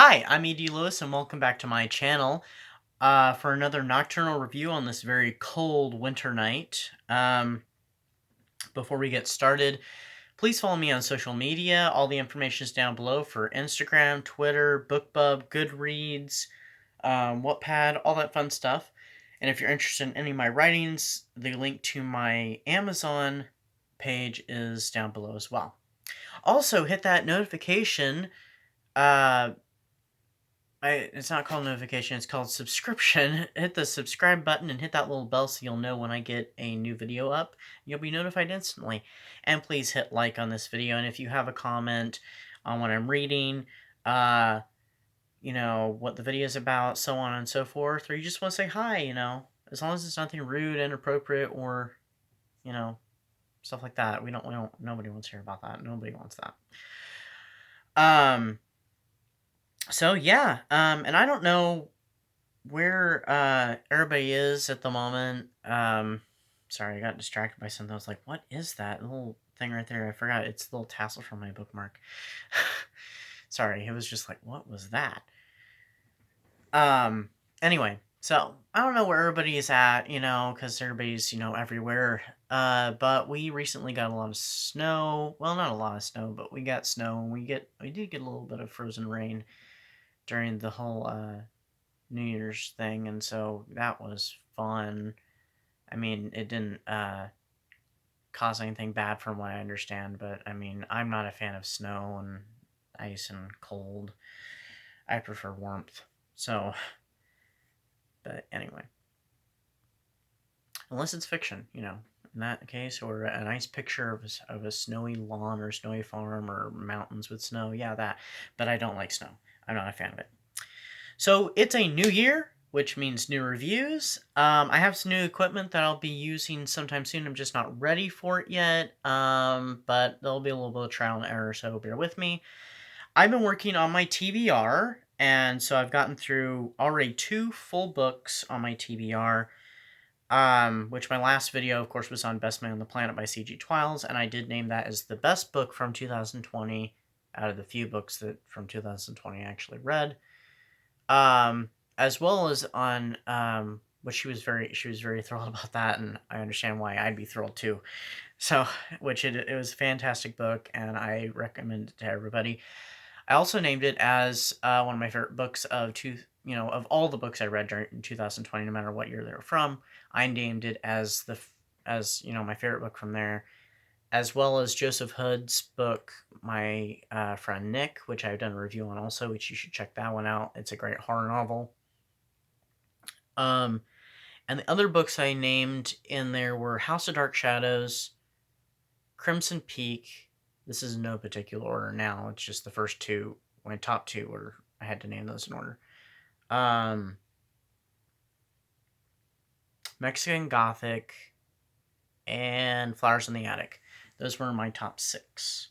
Hi, I'm E.D. Lewis, and welcome back to my channel for another nocturnal review on this very cold winter night. Before we get started, please follow me on social media. All the information is down below for Instagram, Twitter, Bookbub, Goodreads, Wattpad, all that fun stuff. And if you're interested in any of my writings, the link to my Amazon page is down below as well. Also, hit that notification. It's not called notification, it's called subscription. Hit the subscribe button and hit that little bell so you'll know when I get a new video up. You'll be notified instantly. And please hit like on this video. And if you have a comment on what I'm reading, what the video is about, so on and so forth, or you just want to say hi, as long as it's nothing rude, inappropriate, or, stuff like that. Nobody wants to hear about that. Nobody wants that. So yeah, and I don't know where everybody is at the moment. Sorry, I got distracted by something. I was like, what is that little thing right there? I forgot. It's the little tassel from my bookmark. Sorry, it was just like, what was that? Anyway, so I don't know where everybody is at, because everybody's, everywhere. But we recently got a lot of snow. Well, not a lot of snow, but we got snow, and we did get a little bit of frozen rain during the whole New Year's thing, and so that was fun. I mean, it didn't cause anything bad from what I understand, but I mean, I'm not a fan of snow and ice and cold. I prefer warmth. So, but anyway. Unless it's fiction, in that case, or a nice picture of a snowy lawn or snowy farm or mountains with snow, yeah, that. But I don't like snow. I'm not a fan of it. So it's a new year, which means new reviews. I have some new equipment that I'll be using sometime soon. I'm just not ready for it yet, but there'll be a little bit of trial and error, so bear with me. I've been working on my TBR, and so I've gotten through already 2 full books on my TBR, which my last video, of course, was on Best Man on the Planet by C.G. Twiles, and I did name that as the best book from 2020 out of the few books that from 2020 I actually read. As well as on which she was very thrilled about that, and I understand why I'd be thrilled too. So, which it was a fantastic book, and I recommend it to everybody. I also named it as one of my favorite books of of all the books I read during 2020, no matter what year they were from. I named it as my favorite book from there, as well as Joseph Hood's book, My Friend Nick, which I've done a review on also, which you should check that one out. It's a great horror novel. And the other books I named in there were House of Dark Shadows, Crimson Peak. This is in no particular order now. It's just the first 2. My top 2 were, I had to name those in order. Mexican Gothic, and Flowers in the Attic. Those were my top 6.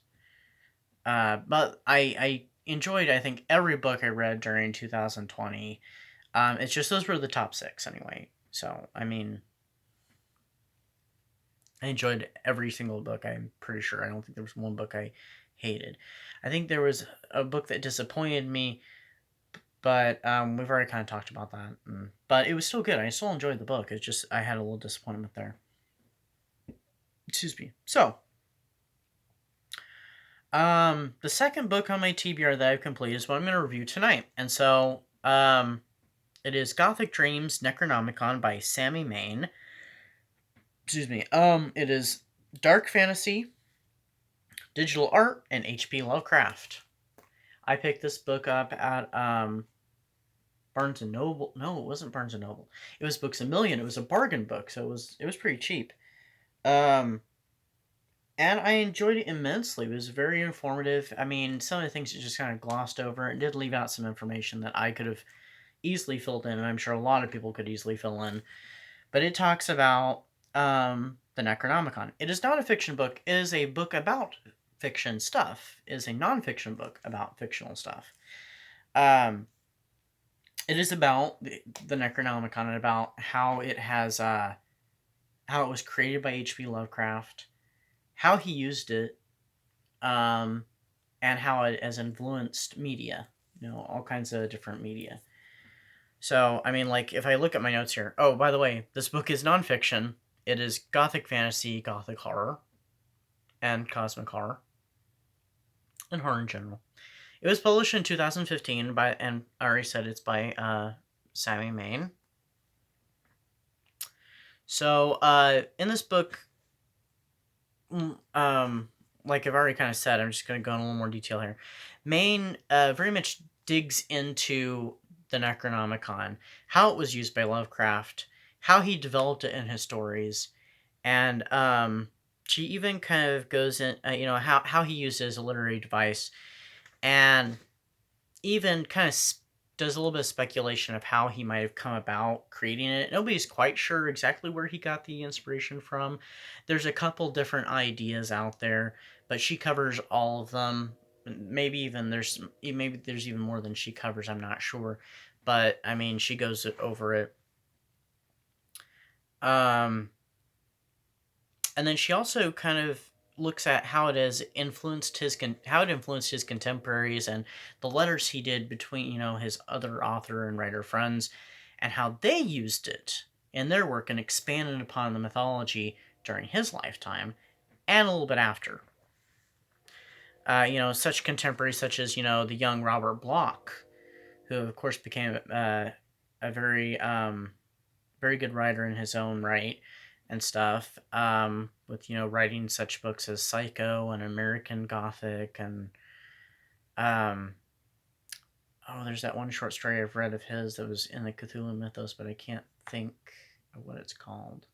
But I enjoyed, I think, every book I read during 2020. It's just those were the top 6 anyway. So, I mean, I enjoyed every single book, I'm pretty sure. I don't think there was one book I hated. I think there was a book that disappointed me, but we've already kind of talked about that. But it was still good. I still enjoyed the book. It's just I had a little disappointment there. Excuse me. So, the second book on my TBR that I've completed is what I'm going to review tonight. And so, it is Gothic Dreams, Necronomicon by Sammy Maine. Excuse me. It is dark fantasy, digital art, and H.P. Lovecraft. I picked this book up at Barnes and Noble. No, it wasn't Barnes and Noble. It was Books A Million. It was a bargain book, so it was pretty cheap. And I enjoyed it immensely. It was very informative. I mean, some of the things it just kind of glossed over. It did leave out some information that I could have easily filled in, and I'm sure a lot of people could easily fill in. But it talks about the Necronomicon. It is not a fiction book. It is a book about fiction stuff. It is a nonfiction book about fictional stuff. It is about the Necronomicon and about how it has how it was created by H.P. Lovecraft, how he used it, and how it has influenced media, all kinds of different media. So, I mean, like, if I look at my notes here, oh, by the way, this book is nonfiction. It is Gothic fantasy, Gothic horror, and cosmic horror, and horror in general. It was published in 2015 by, and I already said it's by Sammy Maine. So, in this book, like I've already kind of said, I'm just going to go in a little more detail here. Maine very much digs into the Necronomicon, how it was used by Lovecraft, how he developed it in his stories, and she even kind of goes in, how he used it as a literary device, and even kind of does a little bit of speculation of how he might have come about creating it. Nobody's quite sure exactly where he got the inspiration from. There's a couple different ideas out there, but she covers all of them. Maybe there's even more than she covers. I'm not sure, but I mean, she goes over it. And then she also kind of looks at how it has influenced his contemporaries and the letters he did between his other author and writer friends, and how they used it in their work and expanded upon the mythology during his lifetime and a little bit after. Such contemporaries such as the young Robert Bloch, who of course became a very very good writer in his own right and stuff, with writing such books as Psycho and American Gothic, and there's that one short story I've read of his that was in the Cthulhu mythos, but I can't think of what it's called.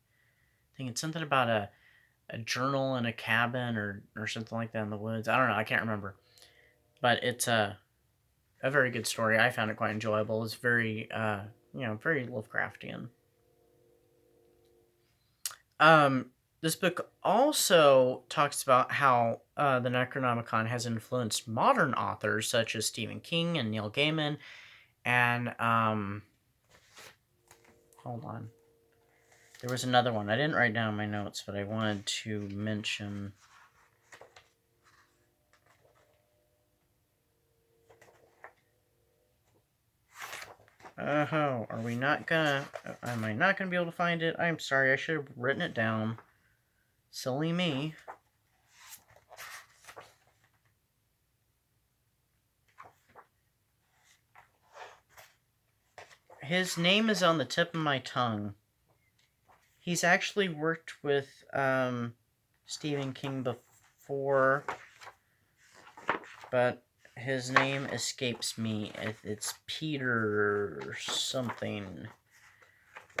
I think it's something about a journal in a cabin or something like that in the woods. I don't know, I can't remember, but it's a very good story. I found it quite enjoyable. It's very very Lovecraftian. This book also talks about how the Necronomicon has influenced modern authors such as Stephen King and Neil Gaiman, and hold on, there was another one I didn't write down in my notes, but I wanted to mention. Oh, are we not gonna? Am I not gonna be able to find it? I'm sorry. I should have written it down. Silly me. His name is on the tip of my tongue. He's actually worked with Stephen King before, but his name escapes me. It's Peter something.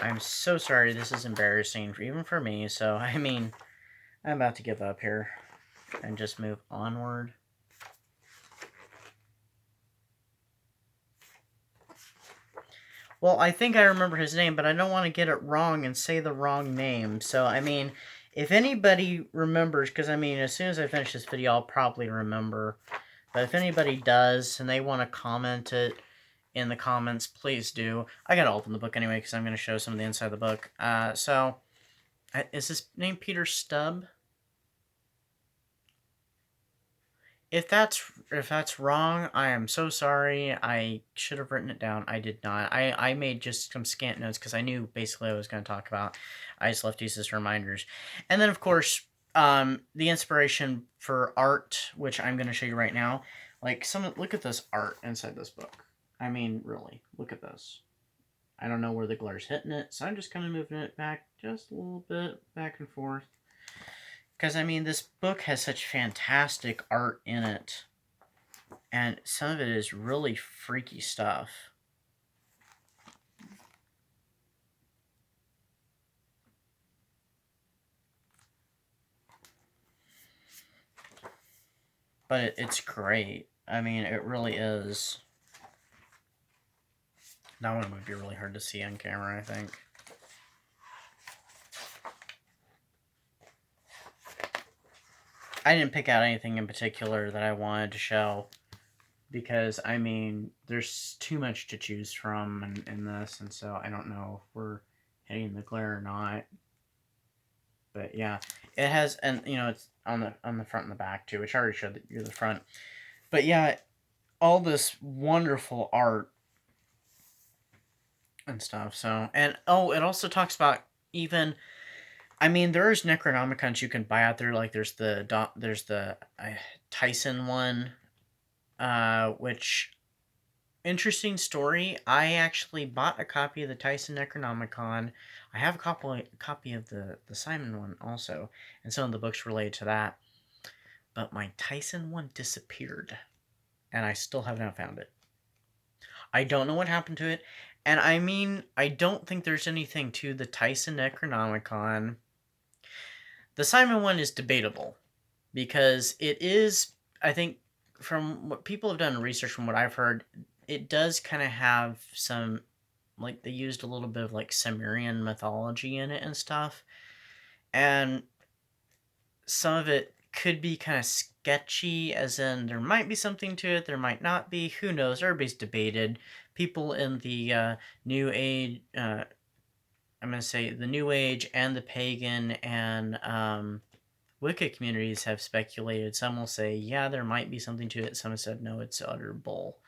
I'm so sorry. This is embarrassing, even for me. So, I mean, I'm about to give up here and just move onward. Well, I think I remember his name, but I don't want to get it wrong and say the wrong name. So, I mean, if anybody remembers, because, I mean, as soon as I finish this video, I'll probably remember. But if anybody does and they want to comment it in the comments, please do. I gotta open the book anyway, because I'm going to show some of the inside of the book. So, is his name Peter Stubb? If that's wrong, I am so sorry. I should have written it down. I did not. I made just some scant notes because I knew basically what I was going to talk about. I just left these as reminders. And then, of course, the inspiration for art, which I'm going to show you right now. Like, look at this art inside this book. I mean, really, look at this. I don't know where the glare is hitting it, so I'm just kind of moving it back just a little bit, back and forth. Because, I mean, this book has such fantastic art in it. And some of it is really freaky stuff. But it's great. I mean, it really is. That one would be really hard to see on camera, I think. I didn't pick out anything in particular that I wanted to show, because, I mean, there's too much to choose from in this, and so I don't know if we're hitting the glare or not. But yeah, it has, and it's on the front and the back too, which I already showed you the front. But yeah, all this wonderful art and stuff. So, and oh, it also talks about even. I mean, there's Necronomicons you can buy out there. Like there's the Tyson one, which interesting story. I actually bought a copy of the Tyson Necronomicon. I have a copy of the Simon one also, and some of the books related to that. But my Tyson one disappeared, and I still have not found it. I don't know what happened to it. And I mean, I don't think there's anything to the Tyson Necronomicon. The Simon one is debatable because it is, I think, from what people have done research, from what I've heard, it does kind of have some, like, they used a little bit of like Sumerian mythology in it and stuff. And some of it could be kind of sketchy, as in there might be something to it, there might not be. Who knows? Everybody's debated. People in the New Age, I'm going to say the New Age and the pagan and Wicca communities have speculated. Some will say, yeah, there might be something to it. Some have said, no, it's utter bull.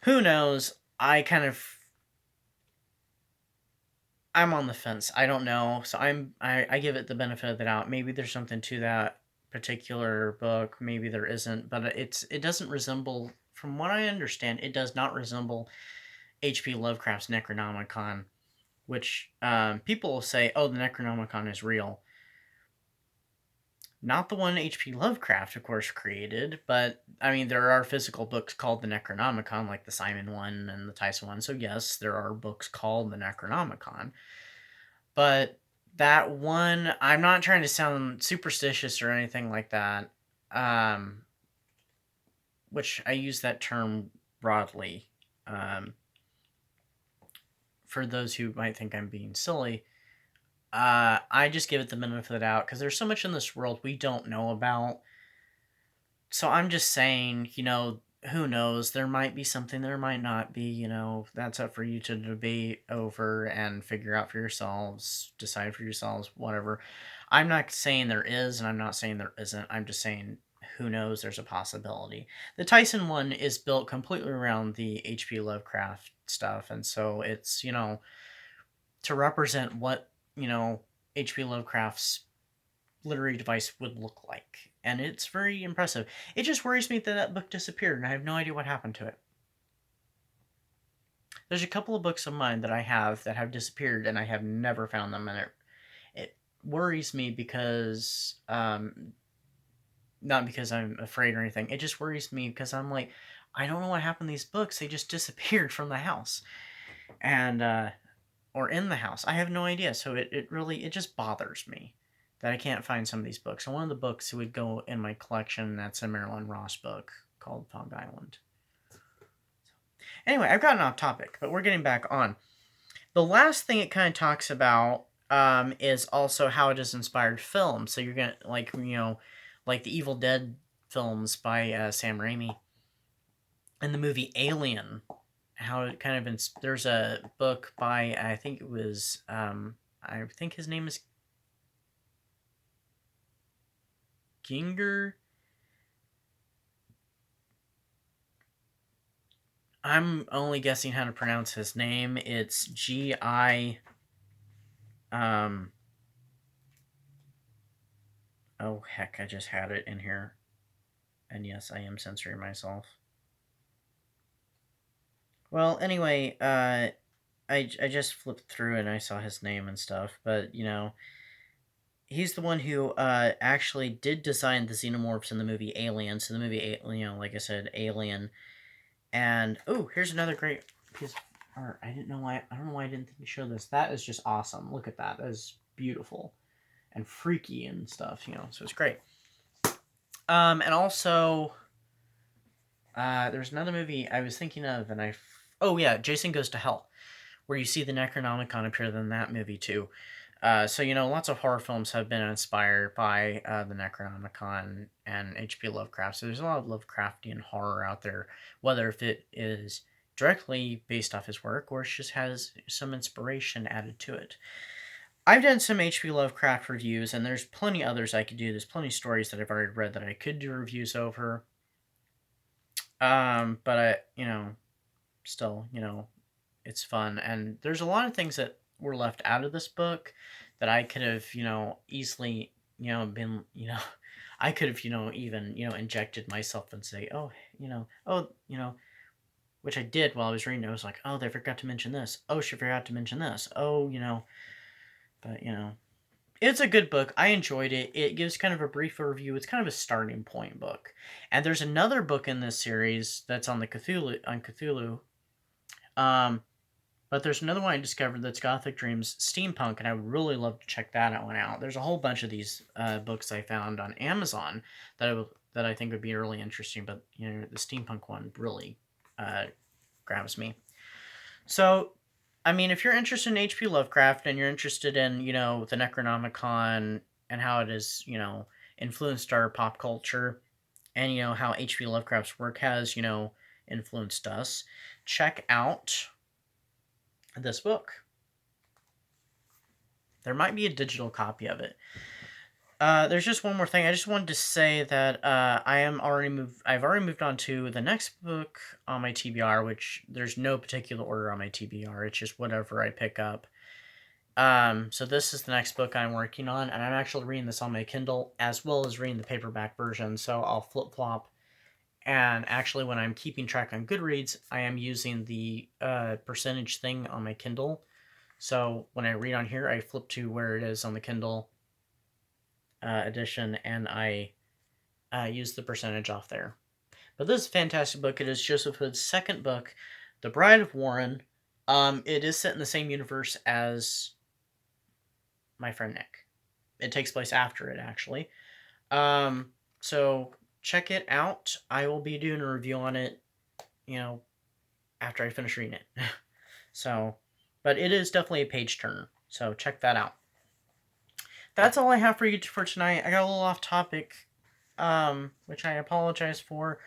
Who knows? I'm on the fence. I don't know. So I give it the benefit of the doubt. Maybe there's something to that particular book. Maybe there isn't. But it doesn't resemble, from what I understand, it does not resemble H.P. Lovecraft's Necronomicon, which people will say, oh, the Necronomicon is real. Not the one H.P. Lovecraft, of course, created, but, I mean, there are physical books called the Necronomicon, like the Simon one and the Tyson one, so yes, there are books called the Necronomicon. But that one, I'm not trying to sound superstitious or anything like that, which I use that term broadly, for those who might think I'm being silly. I just give it the benefit of the doubt because there's so much in this world we don't know about. So I'm just saying, who knows? There might be something, there might not be, that's up for you to debate over and figure out for yourselves, decide for yourselves, whatever. I'm not saying there is, and I'm not saying there isn't. I'm just saying, who knows? There's a possibility. The Tyson one is built completely around the H.P. Lovecraft stuff, and so it's, to represent what, H.P. Lovecraft's literary device would look like. And it's very impressive. It just worries me that that book disappeared, and I have no idea what happened to it. There's a couple of books of mine that I have that have disappeared, and I have never found them. And it worries me because, not because I'm afraid or anything. It just worries me because I'm like, I don't know what happened to these books. They just disappeared from the house. And, or in the house. I have no idea. So it just bothers me that I can't find some of these books. And one of the books would go in my collection, that's a Marilyn Ross book called Fog Island. Anyway, I've gotten off topic, but we're getting back on. The last thing it kind of talks about is also how it has inspired film. So you're going to, like the Evil Dead films by Sam Raimi. And the movie Alien, how it kind of there's a book by, I think it was, I think his name is Ginger. I'm only guessing how to pronounce his name. It's G-I... Oh, heck, I just had it in here. And yes, I am censoring myself. Well, anyway, I just flipped through and I saw his name and stuff, but, he's the one who actually did design the xenomorphs in the movie Alien. So the movie, like I said, Alien. And, oh, here's another great piece of art. I don't know why I didn't show this. That is just awesome. Look at that. That is beautiful and freaky and stuff, so it's great. And also, there's another movie I was thinking of, and oh yeah, Jason Goes to Hell, where you see the Necronomicon appear in that movie too. So, lots of horror films have been inspired by the Necronomicon and H.P. Lovecraft. So there's a lot of Lovecraftian horror out there, whether if it is directly based off his work or it just has some inspiration added to it. I've done some H.P. Lovecraft reviews, and there's plenty others I could do. There's plenty of stories that I've already read that I could do reviews over. But still, it's fun. And there's a lot of things that were left out of this book that I could have, easily, been, I could have, even, injected myself and say, oh, which I did while I was reading. I was like, oh, they forgot to mention this. Oh, she forgot to mention this. Oh, but, it's a good book. I enjoyed it. It gives kind of a brief review. It's kind of a starting point book. And there's another book in this series that's on Cthulhu. But there's another one I discovered that's Gothic Dreams Steampunk, and I would really love to check that one out. There's a whole bunch of these books I found on Amazon that I think would be really interesting, but the steampunk one really grabs me. So, I mean, if you're interested in H.P. Lovecraft and you're interested in, the Necronomicon and how it has, influenced our pop culture, and, how H.P. Lovecraft's work has, influenced us, check out this book. There might be a digital copy of it. There's just one more thing. I just wanted to say that I've already moved on to the next book on my TBR, which there's no particular order on my TBR. It's just whatever I pick up. So this is the next book I'm working on, and I'm actually reading this on my Kindle as well as reading the paperback version. So I'll flip-flop. And actually, when I'm keeping track on Goodreads, I am using the percentage thing on my Kindle. So when I read on here, I flip to where it is on the Kindle edition, and I use the percentage off there. But this is a fantastic book. It is Joseph Hood's second book, The Bride of Warren. It is set in the same universe as My Friend Nick. It takes place after it, actually. So check it out. I will be doing a review on it, after I finish reading it. But it is definitely a page turner. So check that out. That's all I have for you for tonight. I got a little off topic, which I apologize for.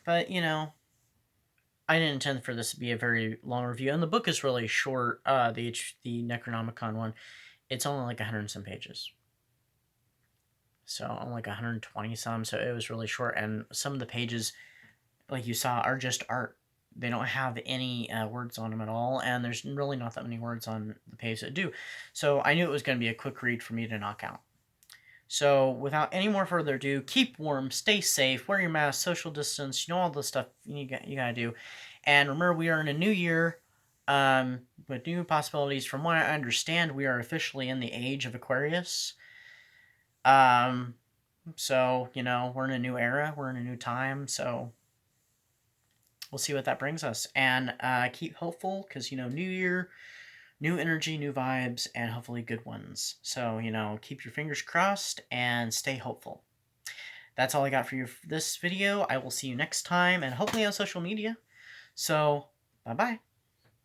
But, I didn't intend for this to be a very long review. And the book is really short, the Necronomicon one. It's only like 100 and some pages. So only like 120 some. So it was really short. And some of the pages, like you saw, are just art. They don't have any words on them at all. And there's really not that many words on the page that do. So I knew it was going to be a quick read for me to knock out. So without any more further ado, keep warm, stay safe, wear your mask, social distance, all the stuff you got to do. And remember, we are in a new year with new possibilities. From what I understand, we are officially in the age of Aquarius. So, we're in a new era, we're in a new time, so we'll see what that brings us. And keep hopeful, because, new year, new energy, new vibes, and hopefully good ones. So, keep your fingers crossed and stay hopeful. That's all I got for you for this video. I will see you next time, and hopefully on social media. So, bye-bye.